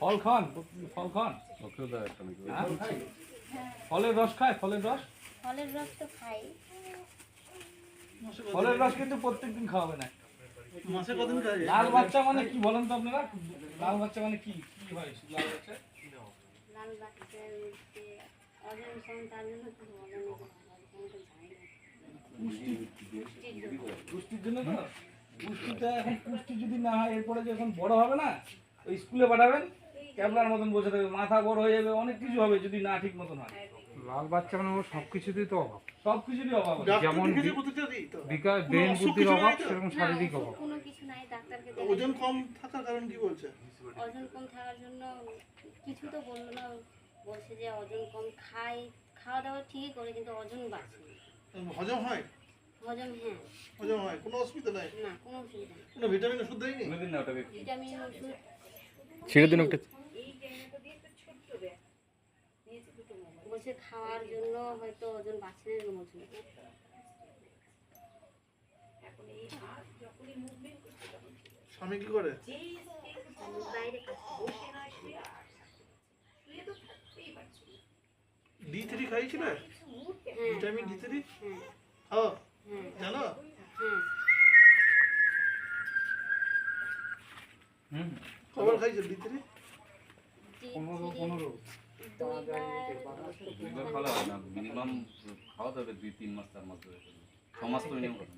ফল খান, ফল খান। ফলের রস খায়, ফলের রস? ফলের রস তো খাই। ফলের রস কিন্তু প্রত্যেকদিন খাওয়াবে না। মাসে কদিন খায়? লাল বাচ্চা মানে কি বলেন তো আপনারা? লাল বাচ্চা মানে কি কি হয় লাল বাচ্চা? লাল বাচ্চার মধ্যে অজন কম, তার জন্য কি বলে না, পুষ্টির জন্য তো। পুষ্টিটা এখন পুষ্টি যদি না হয়, এরপরে যখন বড় হবে না, ওই স্কুলে পাঠাবেন, ক্যাবলার মতন বসে থাকবে, মাথা বড় হয়ে যাবে, অনেক কিছু হবে যদি না ঠিক মতন হয়। লাল বাচ্চা মানে ওর সবকিছুতেই তো অভাব, সবকিছুরই অভাব হবে। যেমন বিকাশ ব্রেন বুদ্ধির অভাব, সেরকম শারীরিক অভাব। কোনো কিছু নাই, ডাক্তারকে ওজন কম থাকার কারণ কি বলছে? ওজন কম থাকার জন্য কিছু তো বললো না, বলছে যে ওজন কম খায়, খাওয়া দাওয়া ঠিকই করে কিন্তু ওজন বাড়ছে না। হজম হয়? হজম, হ্যাঁ। হজম হয়, কোনো অসুবিধা নাই? না, কোনো অসুবিধা নেই। কোনো ভিটামিন ওষুধ দেয়নি? ভিটামিন ওষুধ ছেড়ে দিন একটা। বলছে খাওয়ার জন্য হয়তো ওজন বাড়ছে না, এরকম বলছিল। স্বামী কি করে? বাইরে কাজ করে। D3 খাইছিলে? ভিটামিন D3 হ্যাঁ, খাও? হ্যাঁ, জানো? হ্যাঁ। কবার খাইছো D3? 15 দুইবার খাওয়া হয় না, মিনিমাম খাওয়াতে হবে 2-3 মাস 4 মাস ধরে, 6 মাস তো মিনিমাম খাবে।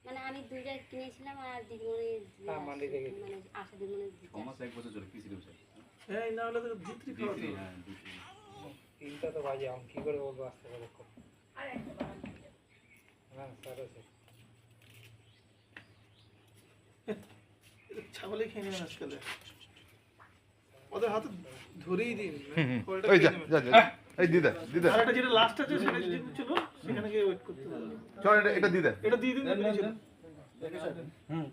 মানে আমি দুইটা কিনেছিলাম আর দিদিমণি মানে আশা দিদিমণি 6 মাস 1 বছর চলে কি ছিল স্যার? হ্যাঁ, না হলে তো D3 খাওয়াতে হবে। হ্যাঁ 2-3 3টা তো বাজে, আমি কি করে বলবো আসতে পারে? হ্যাঁ স্যার আছে। ছাগলে খেয়ে নেবেন আজকালে। ওদের হাতে ধরেই দিন। কলটা ওই যা খেয়ে নেবেন। যা যা, এই দিদা দিদা, আর একটা যেটা লাস্ট আছে সেটা যদি চলো সেখানে গিয়ে ওয়েট করতে হবে। চল এটা দিদা। এটা দিয়ে দিন। হুম।